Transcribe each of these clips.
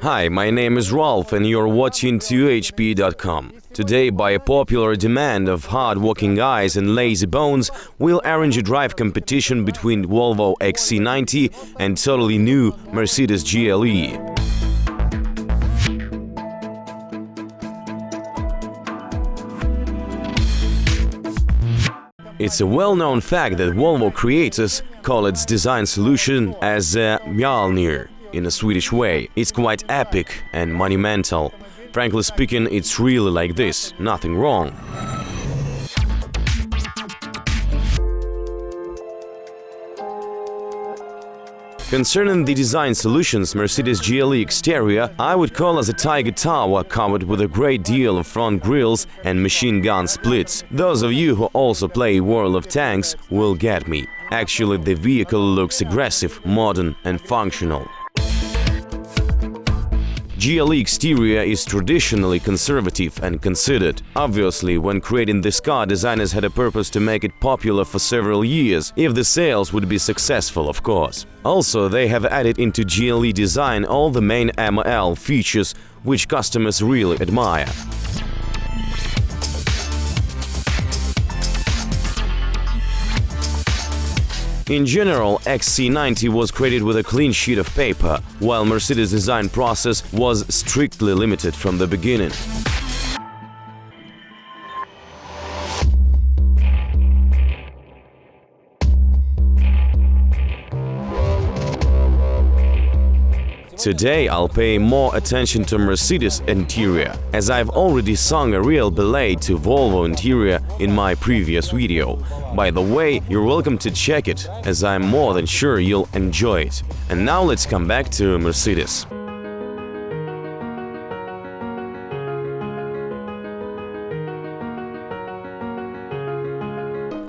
Hi, my name is Rolf and you're watching 2hp.com. Today, by a popular demand of hard-working guys and lazy bones, we'll arrange a drive competition between Volvo XC90 and totally new Mercedes GLE. It's a well-known fact that Volvo creators call its design solution as a Mjolnir in a Swedish way. It's quite epic and monumental. Frankly speaking, it's really like this, nothing wrong. Concerning the design solutions, Mercedes GLE exterior I would call as a tiger tower covered with a great deal of front grills and machine gun splits. Those of you who also play World of Tanks will get me. Actually, the vehicle looks aggressive, modern and functional. GLE exterior is traditionally conservative and considered. Obviously, when creating this car, designers had a purpose to make it popular for several years, if the sales would be successful, of course. Also, they have added into GLE design all the main ML features which customers really admire. In general, XC90 was created with a clean sheet of paper, while Mercedes' design process was strictly limited from the beginning. Today I'll pay more attention to Mercedes interior, as I've already sung a real ballet to Volvo interior in my previous video. By the way, you're welcome to check it, as I'm more than sure you'll enjoy it. And now let's come back to Mercedes.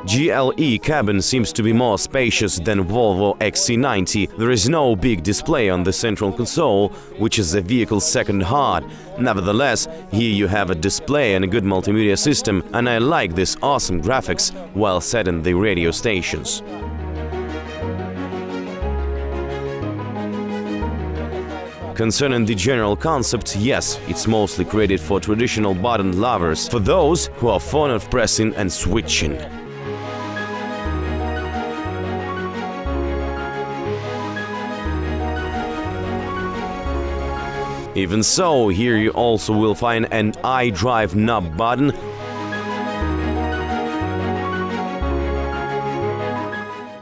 GLE cabin seems to be more spacious than Volvo XC90. There is no big display on the central console, which is the vehicle's second heart. Nevertheless, here you have a display and a good multimedia system, and I like this awesome graphics while setting the radio stations. Concerning the general concept, yes, it's mostly created for traditional button lovers, for those who are fond of pressing and switching. Even so, here you also will find an iDrive knob button,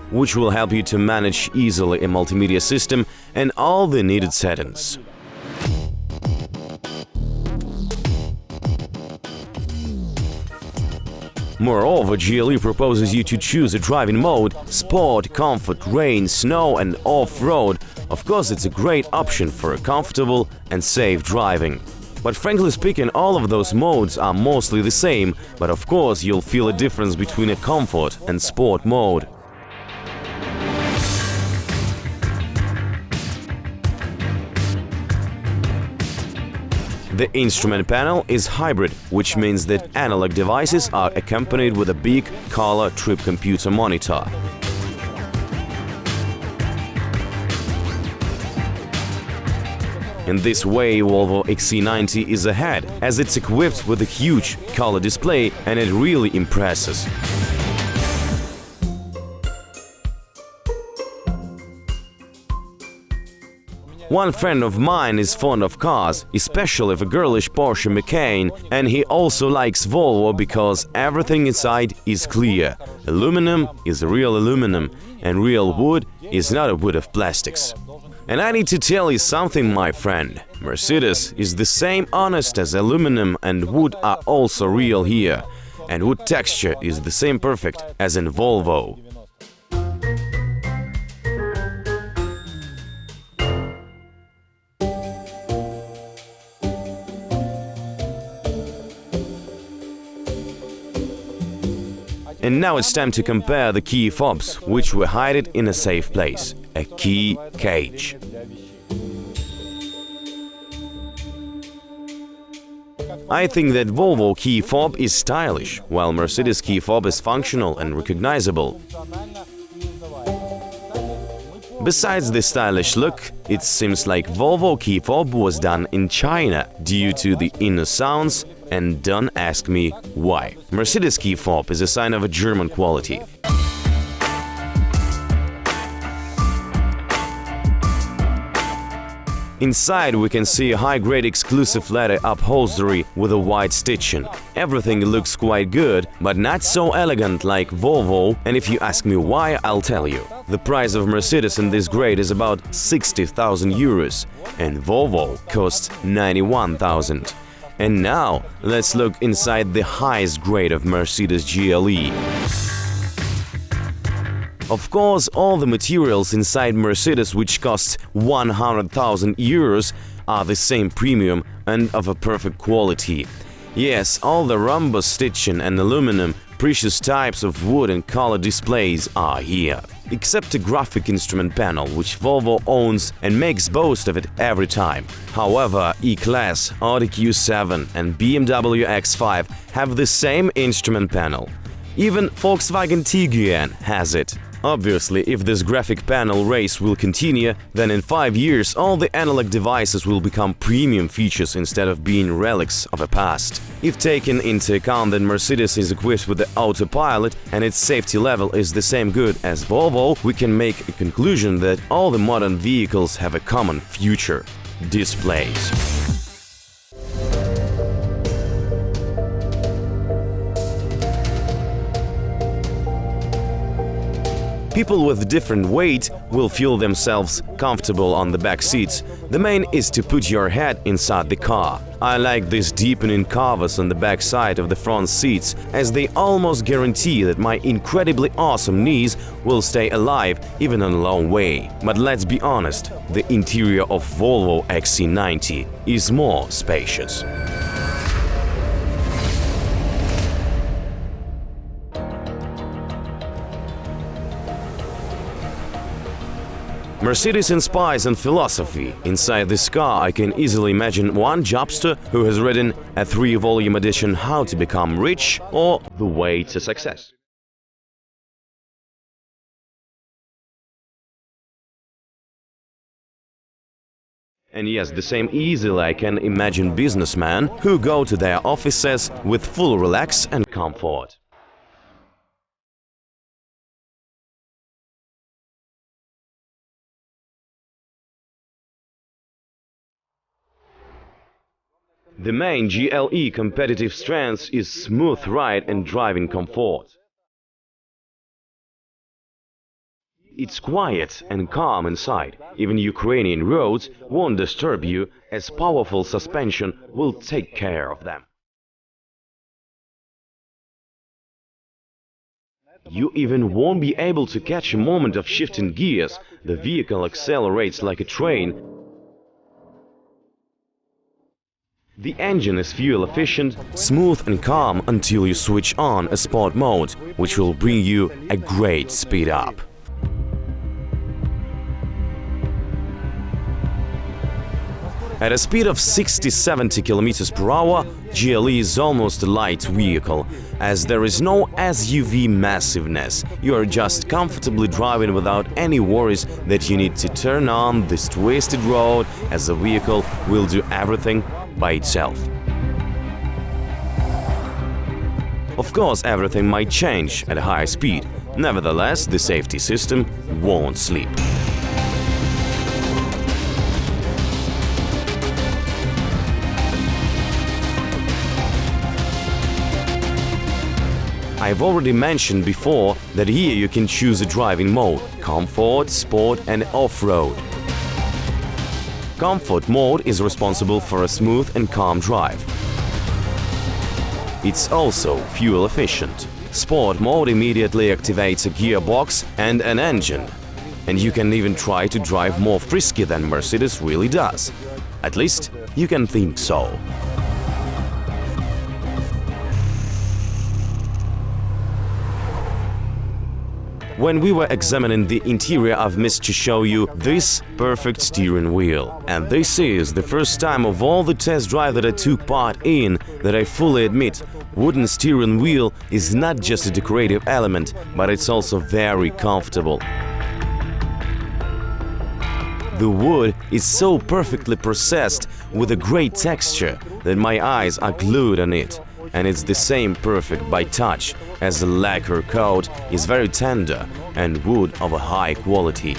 which will help you to manage easily a multimedia system and all the needed settings. Moreover, GLE proposes you to choose a driving mode: Sport, Comfort, Rain, Snow and Off-Road. Of course, it's a great option for a comfortable and safe driving. But frankly speaking, all of those modes are mostly the same, but of course you'll feel a difference between a Comfort and Sport mode. The instrument panel is hybrid, which means that analog devices are accompanied with a big color trip computer monitor. In this way, Volvo XC90 is ahead, as it's equipped with a huge color display and it really impresses. One friend of mine is fond of cars, especially of a girlish Porsche Macan, and he also likes Volvo because everything inside is clear. Aluminum is real aluminum, and real wood is not a wood of plastics. And I need to tell you something, my friend. Mercedes is the same honest as aluminum, and wood are also real here. And wood texture is the same perfect as in Volvo. And now it's time to compare the key fobs, which we hide it in a safe place – a key cage. I think that Volvo key fob is stylish, while Mercedes key fob is functional and recognizable. Besides the stylish look, it seems like Volvo key fob was done in China due to the inner sounds, and don't ask me why. Mercedes key fob is a sign of a German quality. Inside we can see a high-grade exclusive leather upholstery with a white stitching. Everything looks quite good, but not so elegant like Volvo, and if you ask me why, I'll tell you. The price of Mercedes in this grade is about 60,000 euros, and Volvo costs 91,000. And now, let's look inside the highest grade of Mercedes GLE. Of course, all the materials inside Mercedes, which cost 100,000 euros, are the same premium and of a perfect quality. Yes, all the rhombus stitching and aluminum, precious types of wood and color displays are here. Except a graphic instrument panel, which Volvo owns and makes boast of it every time. However, E-Class, Audi Q7 and BMW X5 have the same instrument panel. Even Volkswagen Tiguan has it. Obviously, if this graphic panel race will continue, then in 5 years all the analog devices will become premium features instead of being relics of a past. If taken into account that Mercedes is equipped with the autopilot and its safety level is the same good as Volvo, we can make a conclusion that all the modern vehicles have a common future: displays. People with different weight will feel themselves comfortable on the back seats. The main is to put your head inside the car. I like these deepening covers on the back side of the front seats, as they almost guarantee that my incredibly awesome knees will stay alive even on a long way. But let's be honest, the interior of Volvo XC90 is more spacious. Mercedes inspires and philosophy. Inside this car I can easily imagine one jobster who has written a 3-volume edition How to Become Rich or The Way to Success. And yes, the same easily I can imagine businessmen who go to their offices with full relax and comfort. The main GLE competitive strength is smooth ride and driving comfort. It's quiet and calm inside. Even Ukrainian roads won't disturb you, as powerful suspension will take care of them. You even won't be able to catch a moment of shifting gears. The vehicle accelerates like a train. The engine is fuel efficient, smooth and calm until you switch on a sport mode, which will bring you a great speed up. At a speed of 60–70 km/h, GLE is almost a light vehicle, as there is no SUV massiveness. You are just comfortably driving without any worries that you need to turn on this twisted road, as the vehicle will do everything by itself. Of course, everything might change at a high speed. Nevertheless, the safety system won't sleep. I've already mentioned before that here you can choose a driving mode: comfort, sport and off-road. Comfort mode is responsible for a smooth and calm drive. It's also fuel efficient. Sport mode immediately activates a gearbox and an engine. And you can even try to drive more frisky than Mercedes really does. At least you can think so. When we were examining the interior, I've missed to show you this perfect steering wheel. And this is the first time of all the test drive that I took part in that I fully admit wooden steering wheel is not just a decorative element, but it's also very comfortable. The wood is so perfectly processed with a great texture that my eyes are glued on it, and it's the same perfect by touch as the lacquer coat is very tender and wood of a high quality.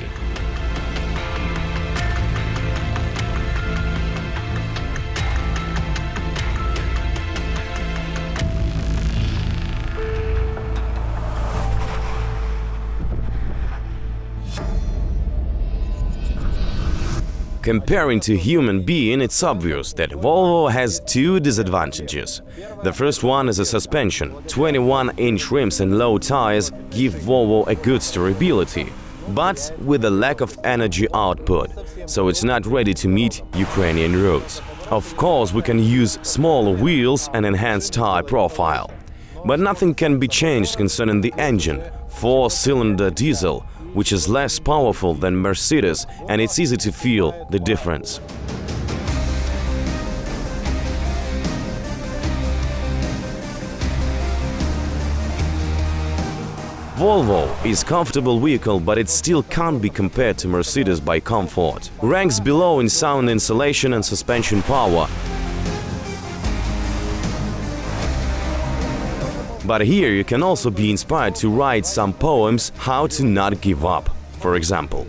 Comparing to human being, it's obvious that Volvo has two disadvantages. The first one is a suspension. 21-inch rims and low tires give Volvo a good durability, but with a lack of energy output, so it's not ready to meet Ukrainian roads. Of course, we can use smaller wheels and enhanced tire profile. But nothing can be changed concerning the engine. 4-cylinder diesel, which is less powerful than Mercedes, and it's easy to feel the difference. Volvo is a comfortable vehicle, but it still can't be compared to Mercedes by comfort. Ranks below in sound insulation and suspension power. But here you can also be inspired to write some poems how to not give up, for example.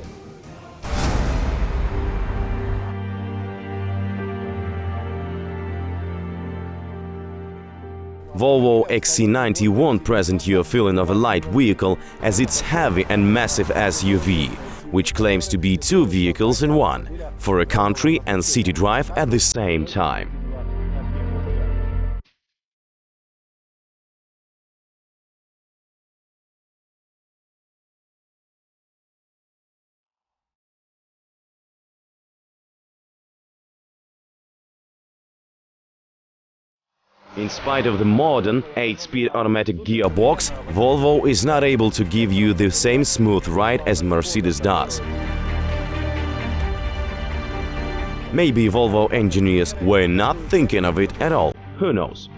Volvo XC90 won't present you a feeling of a light vehicle, as it's heavy and massive SUV, which claims to be two vehicles in one, for a country and city drive at the same time. In spite of the modern 8-speed automatic gearbox, Volvo is not able to give you the same smooth ride as Mercedes does. Maybe Volvo engineers were not thinking of it at all, who knows?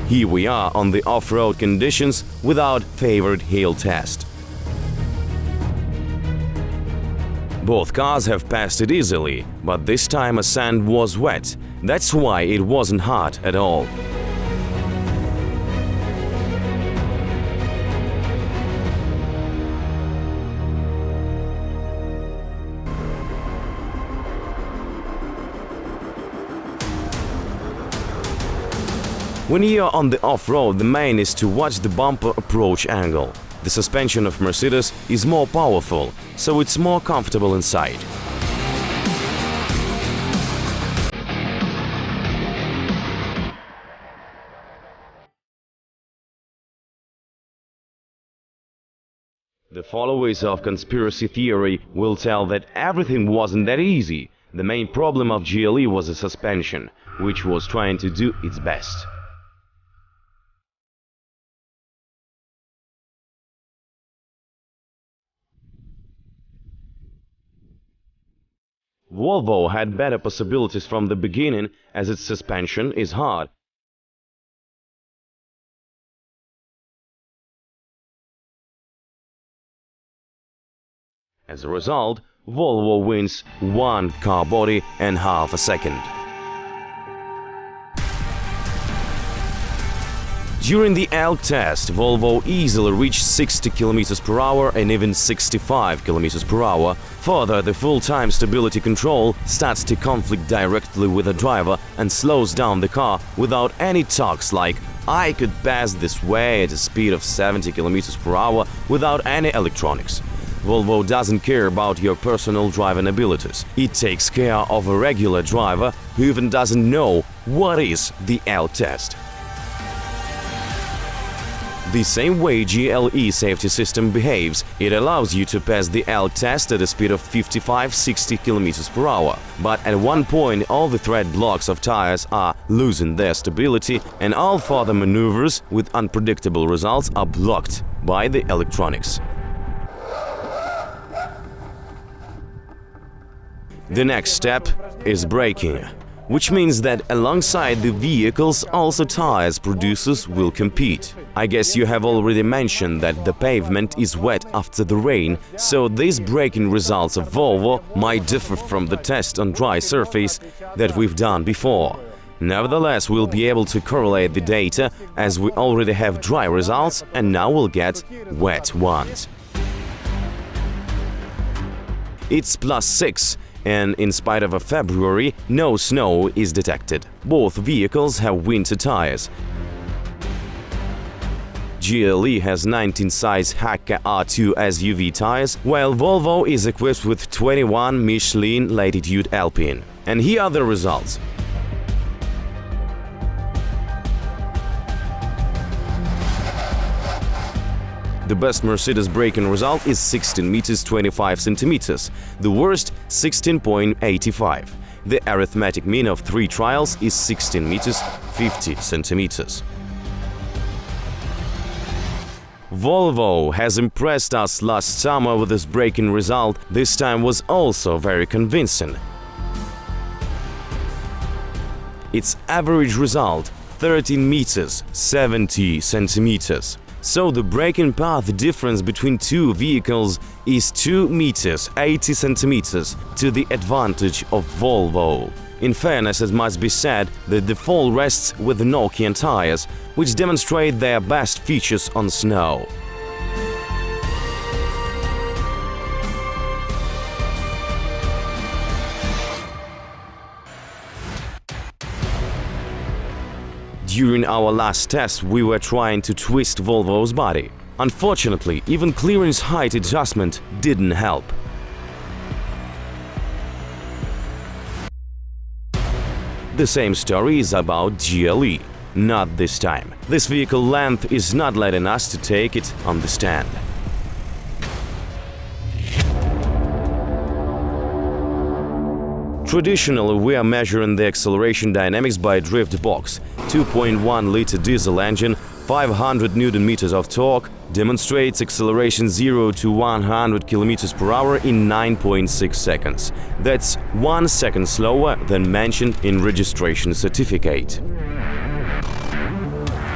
Here we are on the off-road conditions without favored hill test. Both cars have passed it easily, but this time a sand was wet. That's why it wasn't hard at all. When you're on the off-road, the main is to watch the bumper approach angle. The suspension of Mercedes is more powerful, so it's more comfortable inside. The followers of conspiracy theory will tell that everything wasn't that easy. The main problem of GLE was the suspension, which was trying to do its best. Volvo had better possibilities from the beginning, as its suspension is hard. As a result, Volvo wins 1 car body and half a second. During the ELK test, Volvo easily reached 60 km per hour and even 65 km per hour. Further, the full-time stability control starts to conflict directly with the driver and slows down the car without any talks like "I could pass this way at a speed of 70 km per hour without any electronics." Volvo doesn't care about your personal driving abilities. It takes care of a regular driver who even doesn't know what is the ELK test. The same way GLE safety system behaves, it allows you to pass the ELK test at a speed of 55–60 km per hour. But at one point all the thread blocks of tires are losing their stability and all further maneuvers with unpredictable results are blocked by the electronics. The next step is braking, which means that alongside the vehicles also tires producers will compete. I guess you have already mentioned that the pavement is wet after the rain, so these braking results of Volvo might differ from the test on dry surface that we've done before. Nevertheless, we'll be able to correlate the data as we already have dry results and now we'll get wet ones. It's +6, and in spite of a February, no snow is detected. Both vehicles have winter tires. GLE has 19-size Hakka R2 SUV tires, while Volvo is equipped with 21 Michelin Latitude Alpine. And here are the results. The best Mercedes braking result is 16 meters 25 centimeters, the worst 16.85. The arithmetic mean of 3 trials is 16 meters 50 centimeters. Volvo has impressed us last summer with its braking result. This time was also very convincing. Its average result 13 meters 70 centimeters. So the braking path difference between two vehicles is 2 meters 80 centimeters to the advantage of Volvo. In fairness, it must be said that the fall rests with the Nokian tires, which demonstrate their best features on snow. During our last test, we were trying to twist Volvo's body. Unfortunately, even clearance height adjustment didn't help. The same story is about GLE. Not this time. This vehicle length is not letting us to take it on the stand. Traditionally, we are measuring the acceleration dynamics by drift box. 2.1-liter diesel engine, 500 Nm of torque, demonstrates acceleration 0 to 100 km/h in 9.6 seconds. That's 1 second slower than mentioned in registration certificate.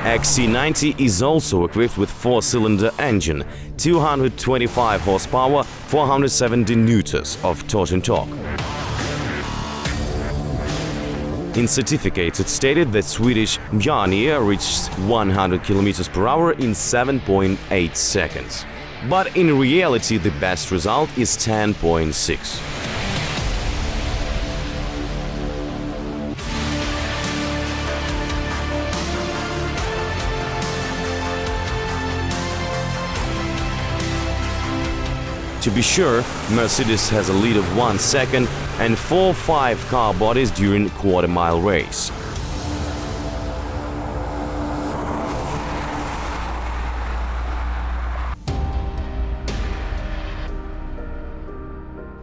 XC90 is also equipped with 4-cylinder engine, 225 horsepower, 470 newtons of torque. In certificates, it stated that Swedish Mjölnir reached 100 km/h in 7.8 seconds. But in reality, the best result is 10.6. To be sure, Mercedes has a lead of 1 second and 4-5 car bodies during quarter-mile race.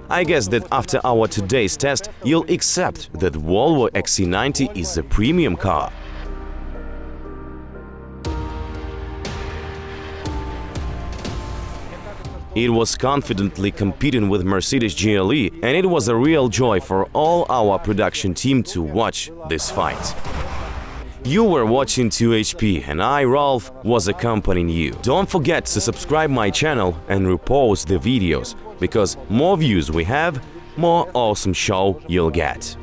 I guess that after our today's test, you'll accept that Volvo XC90 is a premium car. It was confidently competing with Mercedes GLE, and it was a real joy for all our production team to watch this fight. You were watching 2HP, and I, Rolf, was accompanying you. Don't forget to subscribe my channel and repost the videos, because more views we have, more awesome show you'll get.